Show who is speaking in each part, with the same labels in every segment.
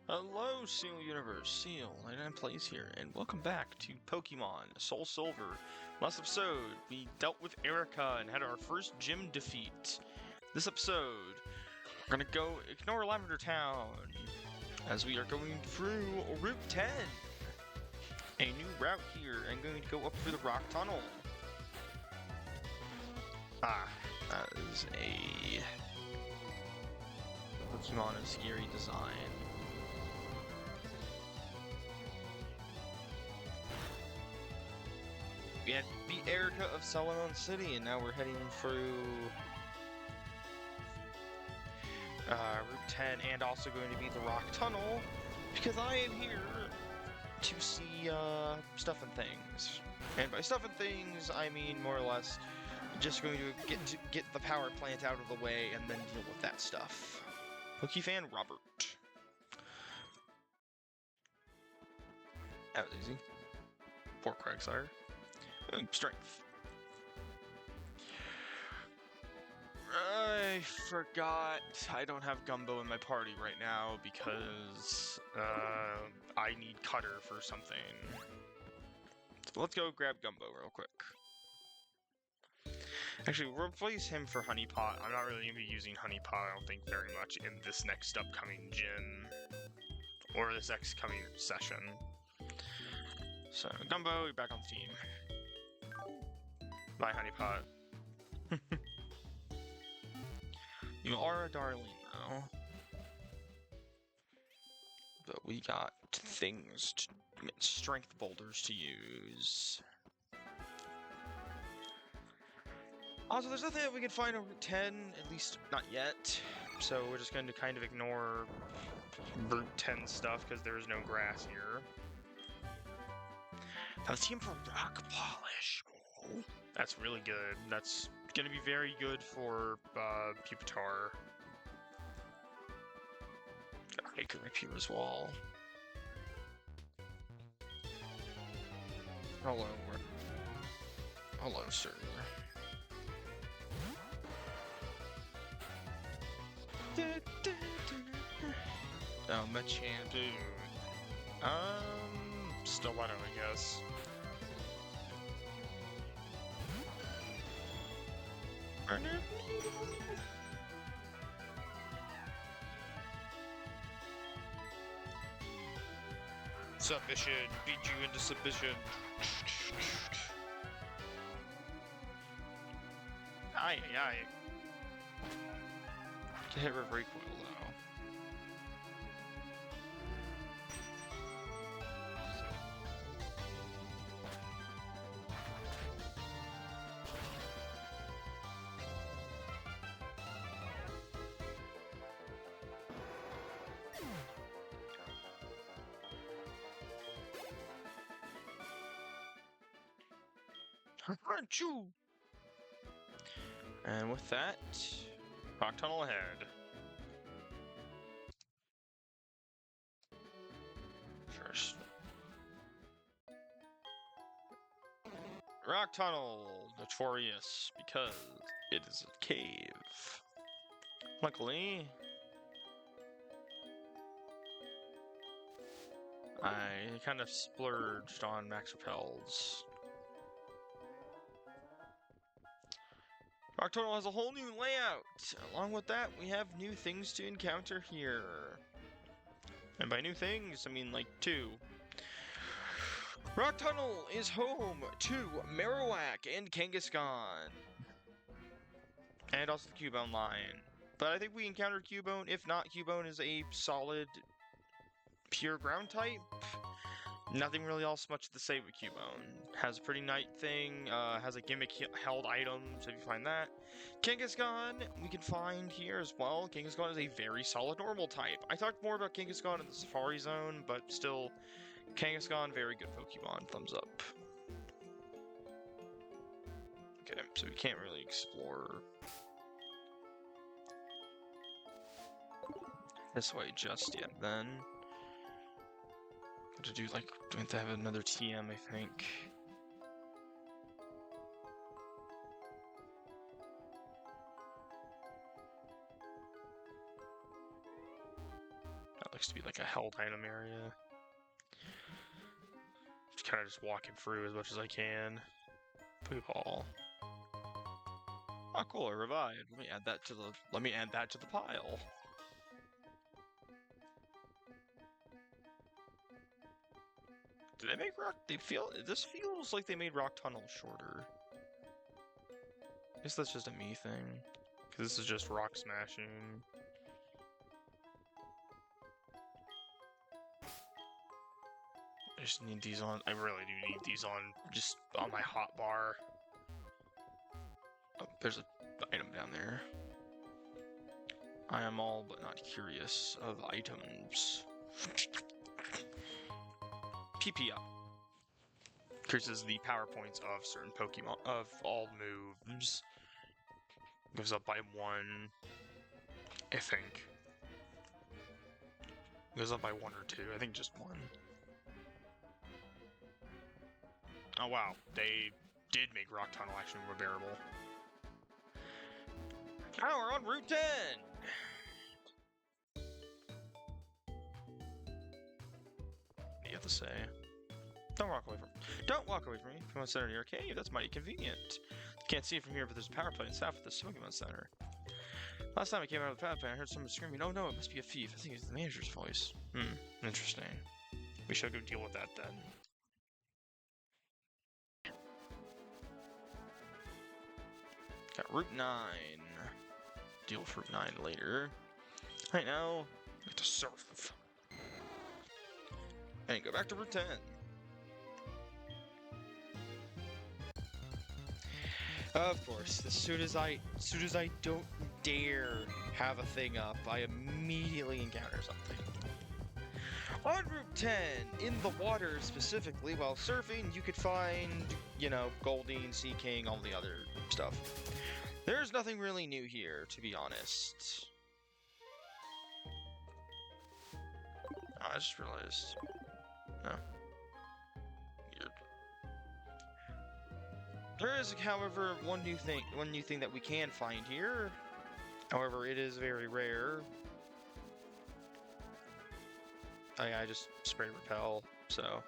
Speaker 1: Hello, Seal Universe. Seal 99 Plays here, and welcome back to Pokemon Soul Silver. Last episode, we dealt with Erica and had our first gym defeat. This episode, we're gonna go ignore Lavender Town, as we are going through Route 10. A new route here, and going to go up through the Rock Tunnel. That is a Pokemon of scary design. We had beat Erica of Celadon City, and now we're heading through Route 10, and also going to be the Rock Tunnel, because I am here to see stuff and things. And by stuff and things, I mean more or less just going to get the power plant out of the way and then deal with that stuff. Pokefan Robert. That was easy. 4 Quagsire. Strength. I forgot I don't have Gumbo in my party right now because I need Cutter for something. So let's go grab Gumbo real quick. Actually, we'll replace him for Honeypot. I'm not really going to be using Honeypot, I don't think, very much in this next upcoming gym. Or this next coming session. So, Gumbo, you're back on the team. Bye, Honeypot. You are a darling, though. But we got things, strength boulders to use. Also, there's nothing that we can find on Route 10, at least not yet. So we're just going to kind of ignore Route 10 stuff because there is no grass here. Now the team for Rock Polish. Oh, that's really good. That's going to be very good for Pupitar. Okay, could repair his wall. Hello, sir. Oh, Machamp, dude. Stiletto, I guess. Submission, beat you into submission. Aye. Can hit Recoil though. Achoo! And with that, Rock Tunnel ahead. First. Rock Tunnel, notorious because it is a cave. Luckily, I kind of splurged on Max Repels. Rock Tunnel has a whole new layout. Along with that, we have new things to encounter here. And by new things, I mean like 2. Rock Tunnel is home to Marowak and Kangaskhan. And also the Cubone line. But I think we encountered Cubone. If not, Cubone is a solid pure ground type. Nothing really else much to say with Cubone. Has a pretty nice thing, has a gimmick held item, so if you find that. Kangaskhan, we can find here as well. Kangaskhan is a very solid normal type. I talked more about Kangaskhan in the Safari Zone, but still, Kangaskhan, very good Pokemon. Thumbs up. Okay, so we can't really explore this way just yet then. To do like, do we have to have another TM, I think. That looks to be like a held item area. Just kind of just walking through as much as I can. Poo Hall. Oh, cool! I revived. Let me add that to the pile. Did they make rock? This feels like they made Rock Tunnel shorter. I guess that's just a me thing. Because this is just rock smashing. I just need these on. I really do need these on. Just on my hotbar. Oh, there's an item down there. I am all but not curious of items. PP up. Increases the power points of certain Pokemon, of all moves. Goes up by 1, I think. Goes up by 1 or 2, I think just 1. Oh wow, they did make Rock Tunnel actually more bearable. Now we're on Route 10! What do you have to say? Don't walk away from me. Pokemon Center near Cave, that's mighty convenient. Can't see it from here, but there's a power plant south of the Pokemon Center. Last time I came out of the power plant, I heard someone screaming, oh no, it must be a thief. I think it's the manager's voice. Interesting. We should go deal with that then. Got Route 9. Deal with Route 9 later. Right now, I have to surf. And go back to Route 10. Of course, as soon as I don't dare have a thing up, I immediately encounter something. On Route 10, in the water specifically, while surfing, you could find, you know, Goldeen, Sea King, all the other stuff. There's nothing really new here, to be honest. Oh, I just realized. No. Weird. There is, however, one new thing that we can find here. However, it is very rare. Oh yeah, I just spray repel, so.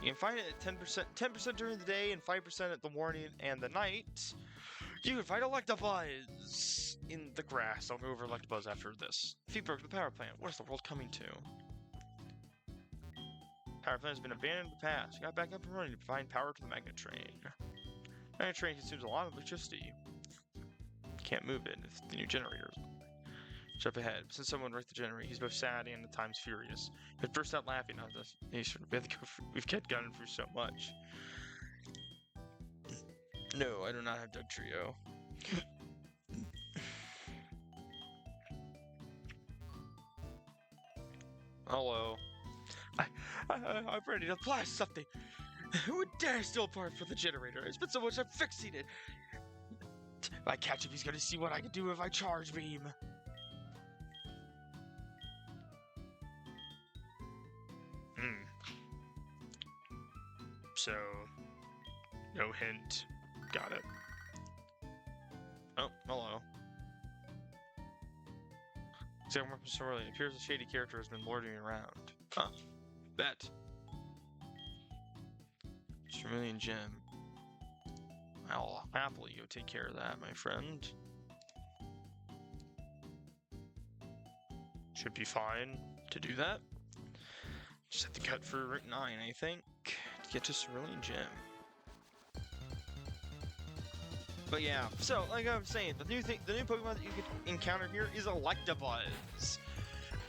Speaker 1: You can find it at 10% during the day and 5% at the morning and the night. You can find Electabuzz in the grass. I'll go over Electabuzz after this. If you broke the power plant, what is the world coming to? Power plant has been abandoned in the past. You got back up and running to provide power to the Magnet Train. Magnet Train consumes a lot of electricity. Can't move it if the new generators. Jump ahead. Since someone wrecked the generator, he's both sad and at times furious. He burst out laughing at this. We've kept going through so much. No, I do not have Dugtrio. Hello. I'm ready to blast something. Who would dare steal parts for the generator? I spent so much time fixing it. If I catch him, he's gonna see what I can do if I charge beam. So, no hint. Got it. Oh, hello. It appears a shady character has been lording around. Huh. Bet. Cerulean Gem. I'll happily go take care of that, my friend. Should be fine to do that. Just have to cut for Route 9, I think, to get to Cerulean Gem. But yeah, so like I was saying, the new Pokemon that you could encounter here is Electabuzz.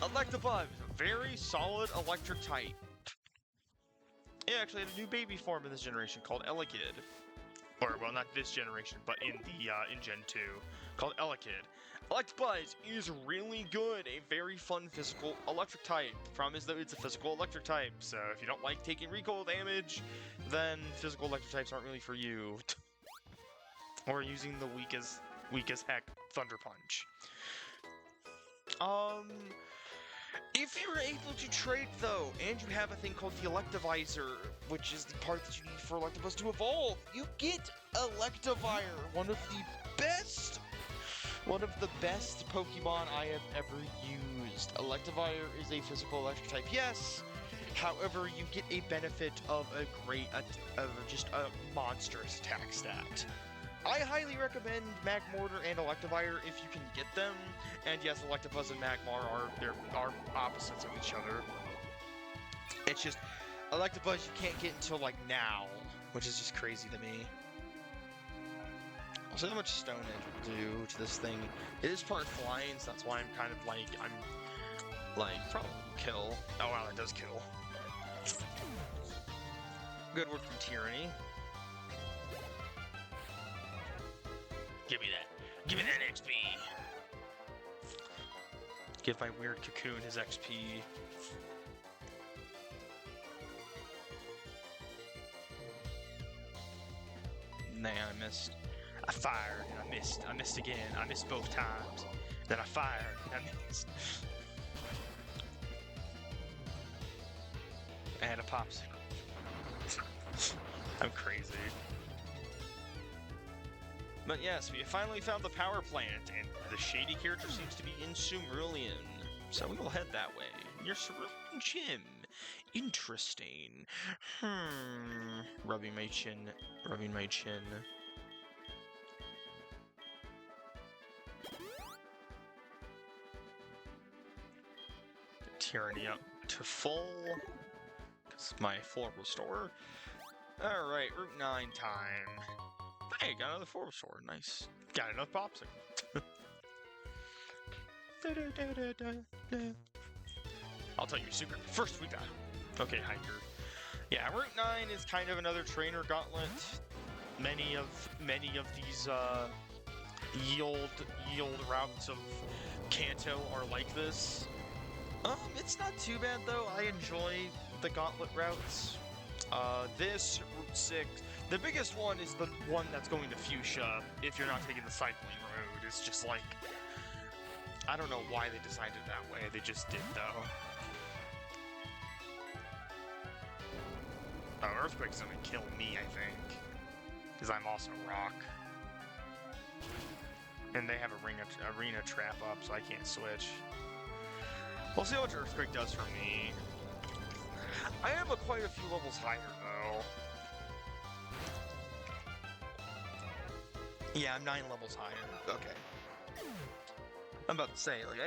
Speaker 1: Electabuzz is a very solid electric type. It actually had a new baby form in this generation called Elekid. Or, well, not this generation, but in Gen 2, called Elekid. Electabuzz is really good, a very fun physical electric type. The problem is that it's a physical electric type, so if you don't like taking recoil damage, then physical electric types aren't really for you. Or using the weak as heck Thunder Punch. If you're able to trade though, and you have a thing called the Electivizer, which is the part that you need for Electabuzz to evolve, you get Electivire, one of the best One of the best Pokemon I have ever used. Electivire is a physical electric type, yes. However, you get a benefit of just a monstrous attack stat. I highly recommend Magmortar and Electivire if you can get them. And yes, Electabuzz and Magmar are opposites of each other. It's just Electabuzz you can't get until like now, which is just crazy to me. I'll see how much Stone Edge will do to this thing. It is part flying, so that's why I'm kind of like probably kill. Oh wow, that does kill. Good word from Tyranny. Give me that. Give me that XP. Give my weird cocoon his XP. Nah, I missed. I fired and I missed. I missed again. I missed both times. Then I fired and I missed. I had a popsicle. I'm crazy. But yes, we have finally found the power plant, and the shady character seems to be in Cerulean. So we will head that way. Near Cerulean Gym. Interesting. Rubbing my chin. Rubbing my chin. Tyranny up to full. Because my full restore. Alright, Route 9 time. Hey, got another full restore. Nice. Got another popsicle. I'll tell you a secret. First we got it. Okay, hiker. Yeah, Route 9 is kind of another trainer gauntlet. Many of these yield routes of Kanto are like this. It's not too bad though. I enjoy the gauntlet routes. This Route 6, the biggest one is the one that's going to Fuchsia. If you're not taking the cycling road, it's just like, I don't know why they designed it that way. They just did though. Oh, Earthquake's gonna kill me, I think, because I'm also rock. And they have arena trap up, so I can't switch. We'll see what Earthquake does for me. I am quite a few levels higher, though. Yeah, I'm 9 levels higher. Okay. I'm about to say, like,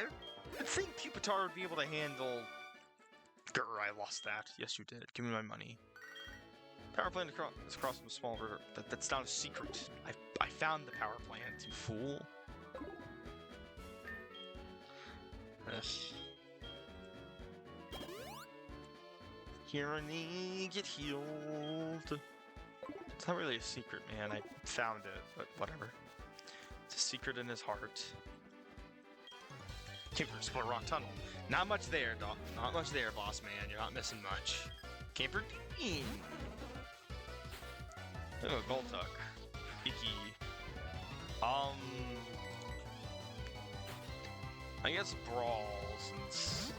Speaker 1: I think Pupitar would be able to handle... Grr, I lost that. Yes, you did. Give me my money. Power plant is across from a small river. That's not a secret. I found the power plant, you fool. Ugh. Tyranny, get healed. It's not really a secret, man. I found it, but whatever. It's a secret in his heart. Came from Split Rock Tunnel. Not much there, dog. Not much there, boss man. You're not missing much. Came for Dean. Oh, Golduck. Icky. I guess Brawl since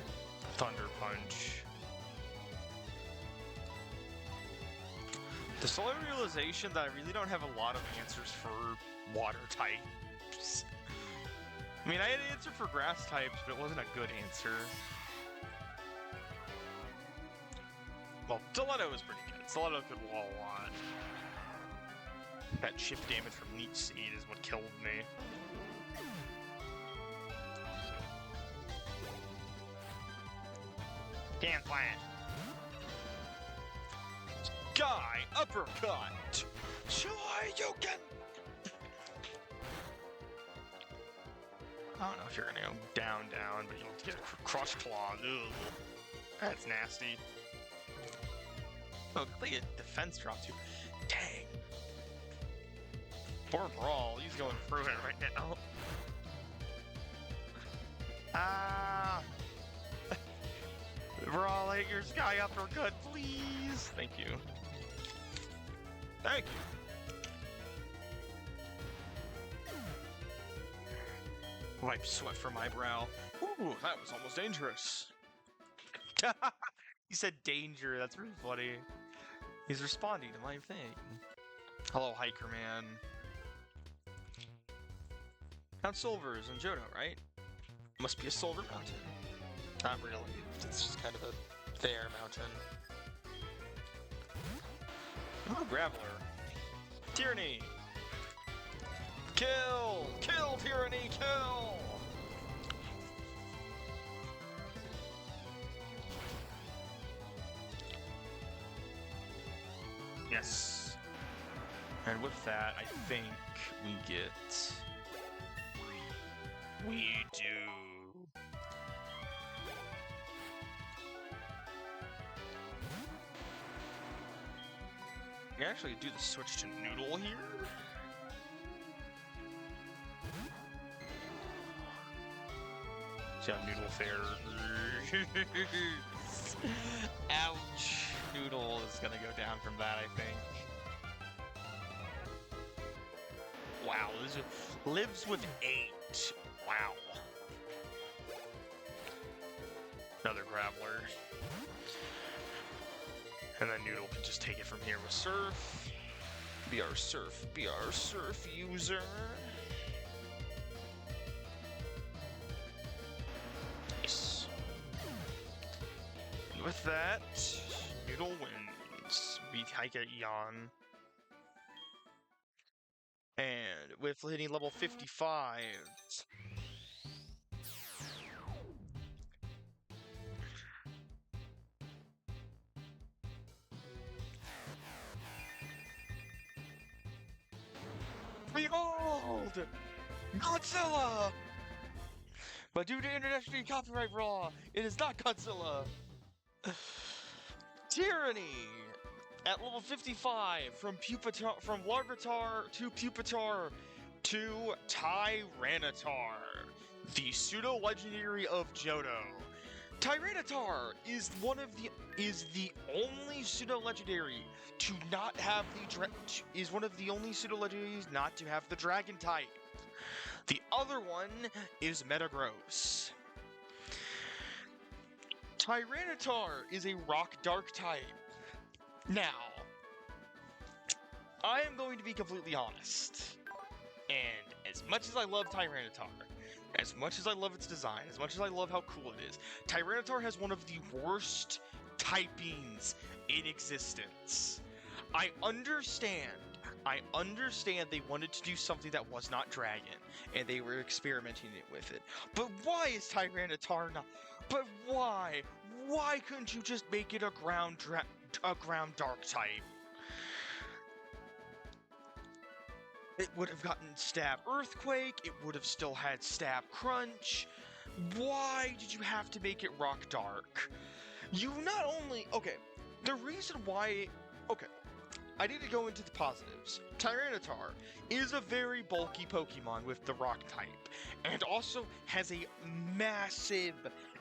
Speaker 1: Thunder Punch. The slow realization that I really don't have a lot of answers for water types. I mean, I had an answer for grass types, but it wasn't a good answer. Well, Stiletto is pretty good. Stiletto could wall a lot. That chip damage from Leech Seed is what killed me. Can plant. Sky uppercut. Sure you can. I don't know if you're gonna go down, but you'll get a Crush Claw. Ugh. That's nasty. Oh, look at defense drop too. Dang. Poor Brawl, he's going through it right now. Ah! Brawl, hit your Sky uppercut, please! Thank you. Thank you. Wipe sweat from my brow. Ooh, that was almost dangerous. He said danger, that's really funny. He's responding to my thing. Hello, Hiker Man. Mount Silver is in Johto, right? Must be a silver mountain.
Speaker 2: Not really. It's just kind of a fair mountain.
Speaker 1: Oh, Graveler. Tyranny! Kill! Kill, Tyranny! Kill! Yes. And with that, I think we get... We do. We actually do the switch to Noodle here. See how Noodle fares. Ouch. Noodle is gonna go down from that, I think. Wow, this lives with 8. Wow. Another Graveler. And then Noodle can just take it from here with Surf. Be our Surf user. Nice. And with that, Noodle wins. We hike at Eon. And with hitting level 55. Behold! Godzilla! But due to international copyright law, it is not Godzilla. Tyranny! At level 55, from Larvitar to Pupitar to Tyranitar, the pseudo-legendary of Johto. Tyranitar is the only pseudo-legendary to not have one of the only pseudo-legendaries not to have the dragon type. The other one is Metagross. Tyranitar is a rock dark type. Now, I am going to be completely honest, and as much as I love Tyranitar, as much as I love its design, as much as I love how cool it is, Tyranitar has one of the worst typings in existence. I understand they wanted to do something that was not Dragon, and they were experimenting with it. But why is Tyranitar not... But why? Why couldn't you just make it a ground dark type? It would have gotten Stab Earthquake, it would have still had Stab Crunch. Why did you have to make it rock dark? You not only... Okay, the reason why... Okay, I need to go into the positives. Tyranitar is a very bulky Pokemon with the rock type, and also has a massive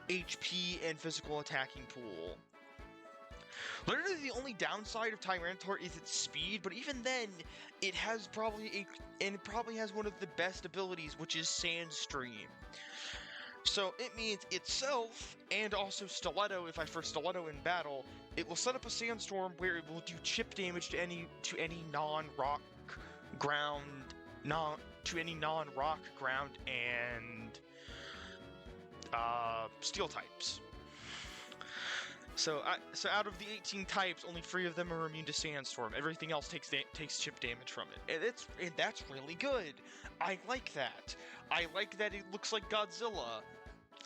Speaker 1: HP and physical attacking pool. Literally the only downside of Tyranitar is its speed, but even then, it probably has one of the best abilities, which is Sandstream. So it means itself, and also Stiletto, if I first Stiletto in battle, it will set up a Sandstorm where it will do chip damage to any non-rock ground, and steel types. So out of the 18 types, only 3 of them are immune to Sandstorm. Everything else takes chip damage from it, and that's really good. I like that. I like that it looks like Godzilla.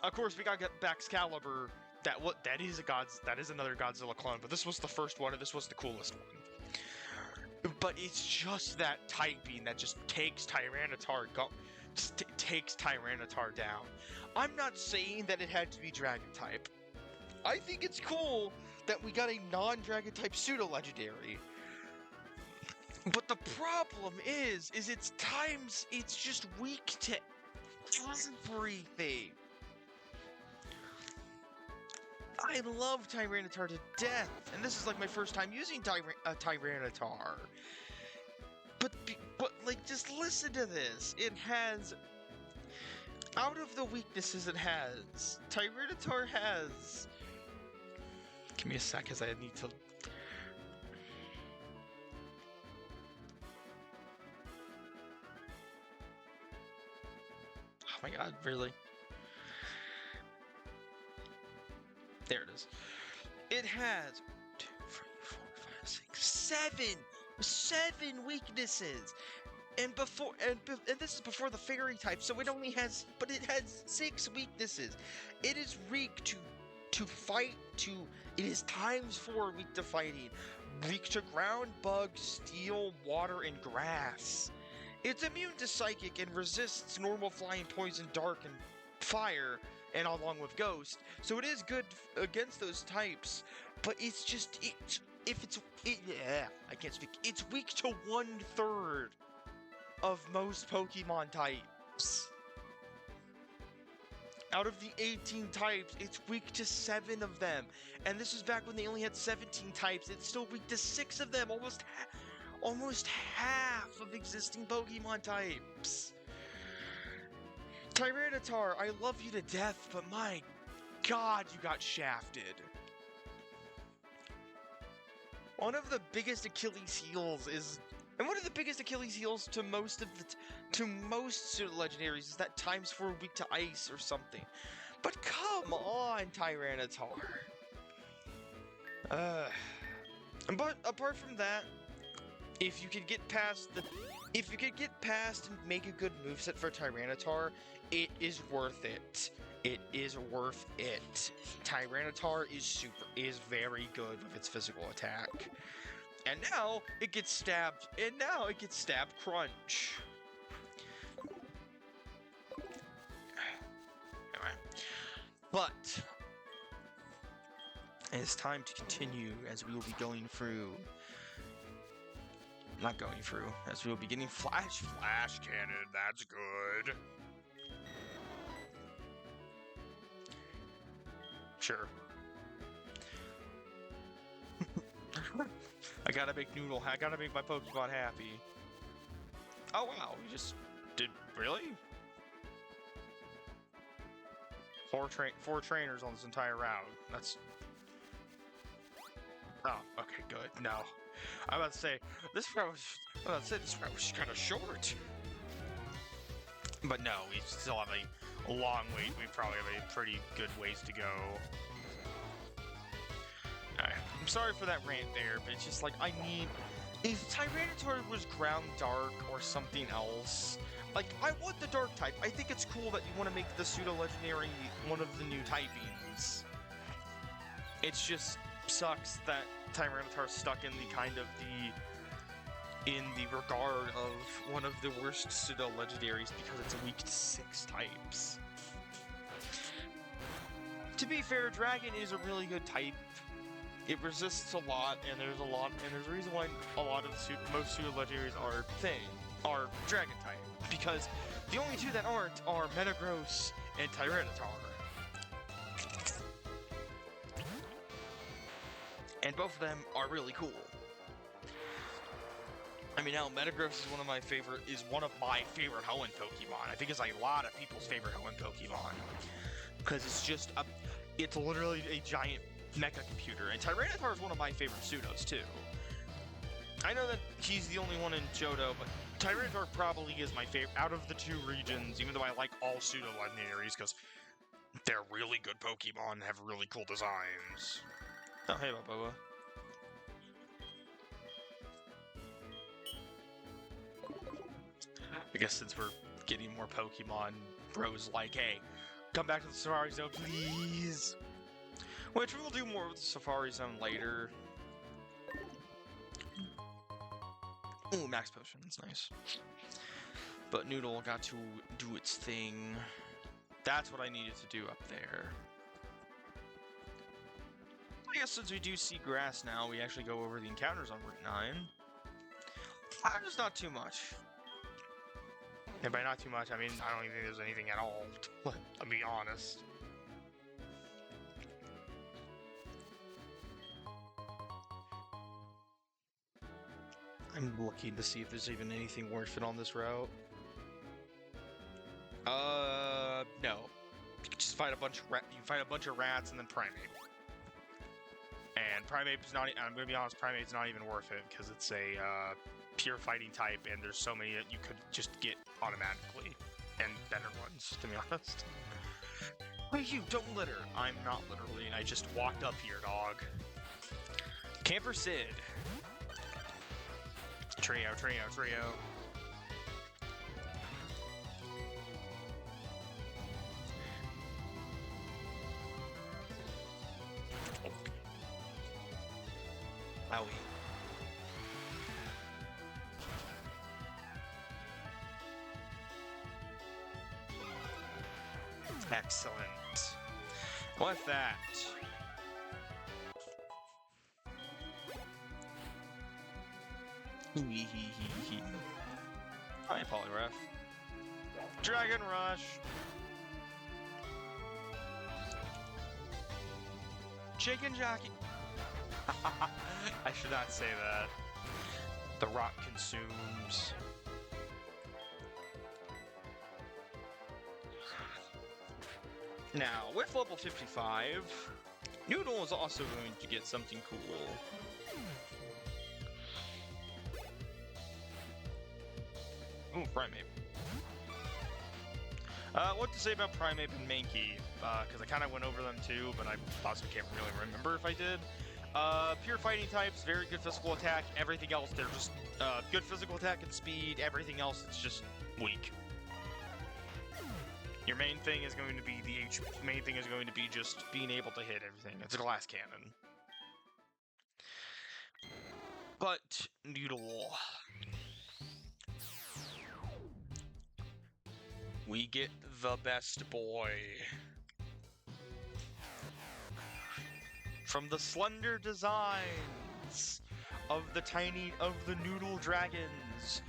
Speaker 1: Of course, we got Baxcalibur. That is another Godzilla clone, but this was the first one, and this was the coolest one. But it's just that typing that just takes Tyranitar down. I'm not saying that it had to be Dragon type. I think it's cool that we got a non-Dragon type pseudo-legendary. But the problem is it's just weak to everything. I love Tyranitar to death, and this is like my first time using Tyranitar. But like, just listen to this. It has, out of the weaknesses it has, Tyranitar has... Give me a sec, as I need to... my god, really? There it is. It has 2, 3, 4, 5, 6, 7 weaknesses. And this is before the fairy type, so it only has, but it has 6 weaknesses. It is weak to fight, it is ×4 weak to fighting, weak to ground, bugs, steel, water, and grass. It's immune to psychic and resists normal flying, poison, dark, and fire, and along with ghost. So it is good against those types, but it's just, I can't speak. It's weak to 1/3 of most Pokemon types. Out of the 18 types, it's weak to 7 of them. And this was back when they only had 17 types. It's still weak to 6 of them, almost half of existing Pokemon types. Tyranitar, I love you to death, but my god, you got shafted. One of the biggest Achilles heels is... And one of the biggest Achilles heels to most pseudo legendaries is that ×4 weak to ice or something. But come on, Tyranitar. But apart from that, if you could get past and make a good moveset for Tyranitar, it is worth it. It is worth it. Tyranitar is very good with its physical attack. And now it gets stabbed. Crunch. Anyway. But it's time to continue as we will be going through. Not going through, as we will be getting flash cannon. That's good. Sure. I gotta make my Pokemon happy. Oh wow, we just did, really? 4 trainers on this entire round. That's... Oh, okay, good. No. I'm about to say, this round was kind of short. But no, we still have a long wait. We probably have a pretty good ways to go. I'm sorry for that rant there, but it's just like, if Tyranitar was ground dark or something else, like, I want the dark type. I think it's cool that you want to make the pseudo-legendary one of the new typings. It just sucks that Tyranitar's stuck in the regard of one of the worst pseudo-legendaries because it's weak to 6 types. To be fair, Dragon is a really good type. It resists a lot, and there's a reason why most pseudo-legendaries are Dragon type, because the only 2 that aren't are Metagross and Tyranitar. And both of them are really cool. I mean, now Metagross is one of my favorite Hoenn Pokemon. I think it's like a lot of people's favorite Hoenn Pokemon, because it's literally a giant mecha computer, and Tyranitar is one of my favorite pseudos too. I know that he's the only one in Johto, but Tyranitar probably is my favorite out of the 2 regions, even though I like all pseudo-legendaries, because they're really good Pokemon and have really cool designs. Oh, hey, Boba. I guess since we're getting more Pokemon, Bro's like, hey, come back to the Safari Zone, please! Which we'll do more with the Safari Zone later. Ooh, Max Potion, that's nice. But Noodle got to do its thing. That's what I needed to do up there. I guess since we do see grass now, we actually go over the encounters on Route 9. Just not too much. And by not too much, I mean, I don't even think there's anything at all. I'll be honest. I'm looking to see if there's even anything worth it on this route. No. You can just fight a bunch of rats and then Primeape. And Primeape is not, I'm gonna be honest, Primeape's not even worth it, because it's a, pure fighting type, and there's so many that you could just get automatically. and better ones, to be honest. Wait, you don't litter. I'm not literally. I just walked up here, dog. Camper Sid. Trio. Owie. Excellent. What's that? Hi, Poliwrath. Dragon Rush. Chicken Jockey. I should not say that. The rock consumes. Now, with level 55, Noodle is also going to get something cool. Ooh, Primeape. What to say about Primeape and Mankey? Because I kind of went over them too, but I also can't really remember if I did. Pure fighting types, very good physical attack. Everything else, they're just good physical attack and speed. Everything else, it's just weak. Your main thing is going to be main thing is going to be just being able to hit everything. It's a glass cannon. But Noodle, we get the best boy. From the slender designs of the Noodle dragons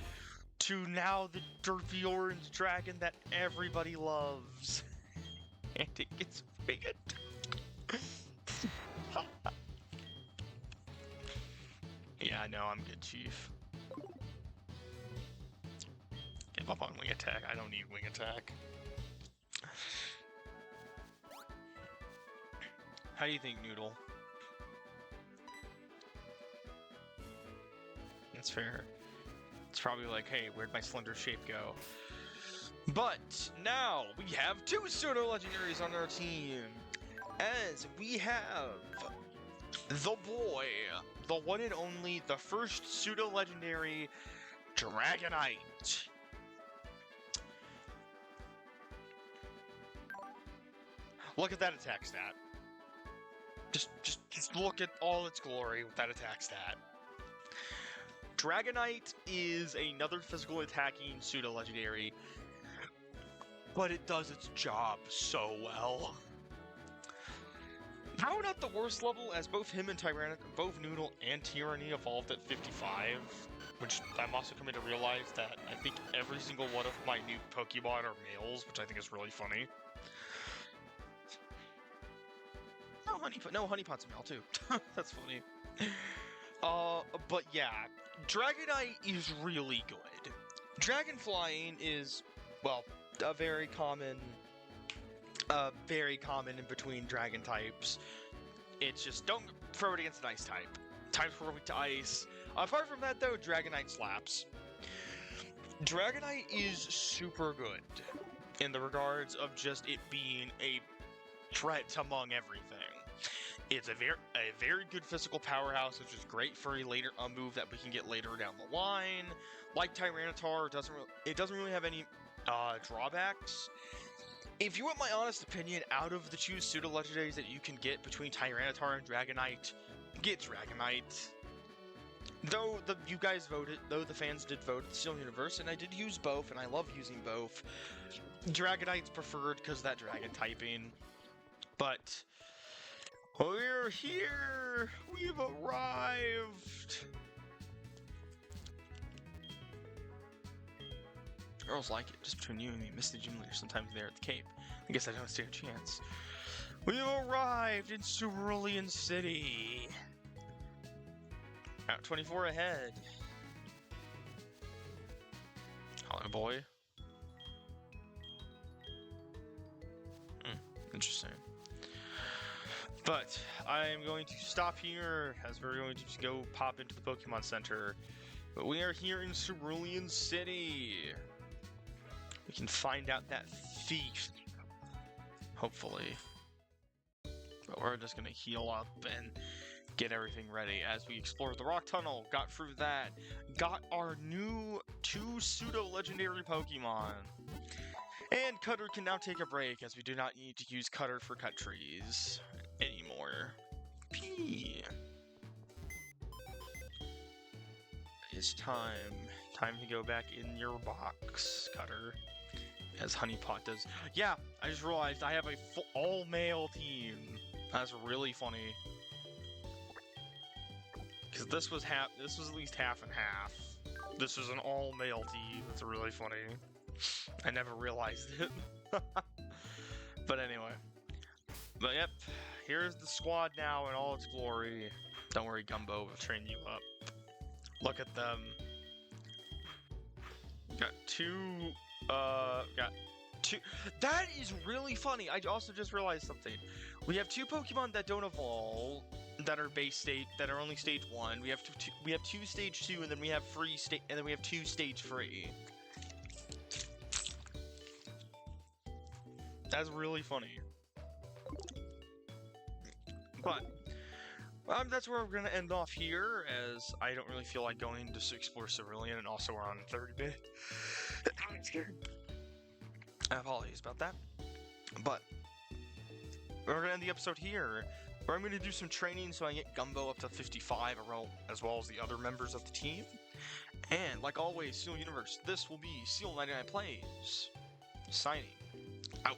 Speaker 1: to now the derpy orange dragon that everybody loves. And it gets big. Yeah, I know, I'm good, Chief. Give up on wing attack. I don't need wing attack. How do you think, Noodle? That's fair. It's probably like, hey, where'd my slender shape go? But now we have two pseudo-legendaries on our team. As we have the boy, the one and only, the first pseudo-legendary Dragonite. Look at that attack stat. Just look at all its glory with that attack stat. Dragonite is another physical attacking pseudo-legendary, but it does its job so well. How not the worst level, as both him and both Noodle and Tyranny evolved at 55, which I'm also coming to realize that I think every single one of my new Pokemon are males, which I think is really funny. No, Honeypot's a male too. That's funny. But yeah, Dragonite is really good. Dragon flying is, well, very common in between dragon types. It's just don't throw it against an ice type. Types were weak to ice. Apart from that though, Dragonite slaps. Dragonite is super good in the regards of just it being a threat among everything. It's a very good physical powerhouse, which is great for a move that we can get later down the line. Like Tyranitar, it doesn't really have any drawbacks. If you want my honest opinion, out of the two pseudo-legendaries that you can get between Tyranitar and Dragonite, get Dragonite. Though the fans did vote at the Steel Universe, and I did use both, and I love using both. Dragonite's preferred because of that dragon typing. But we're here! We've arrived! Girls like it, just between you and me. Misty Gym Leader sometimes there at the Cape. I guess I don't stand a chance. We've arrived in Cerulean City! Route 24 ahead. Hello, boy. Interesting. But I am going to stop here as we're going to just go pop into the Pokemon Center. But we are here in Cerulean City. We can find out that thief. Hopefully. But we're just gonna heal up and get everything ready as we explore the rock tunnel. Got through that. Got our new 2 pseudo-legendary Pokemon. And Cutter can now take a break as we do not need to use Cutter for cut trees anymore. P. It's time. Time to go back in your box, Cutter. As Honeypot does. Yeah, I just realized I have a full all-male team. That's really funny. Because this was at least half and half. This is an all-male team. It's really funny. I never realized it. But anyway. But yep, here's the squad now in all its glory. Don't worry, Gumbo, will train you up. Look at them. Got two. That is really funny. I also just realized something. We have 2 Pokemon that don't evolve, that are base state, that are only stage 1. We have two stage 2, and then we have 2 stage 3. That's really funny. But that's where we're gonna end off here, as I don't really feel like going to explore Cerulean, and also we're on 30 bit. I'm scared. Apologies about that. But we're gonna end the episode here, where I'm gonna do some training so I get Gumbo up to 55, as well as the other members of the team. And like always, Seal Universe, this will be Seal99 Plays, signing out.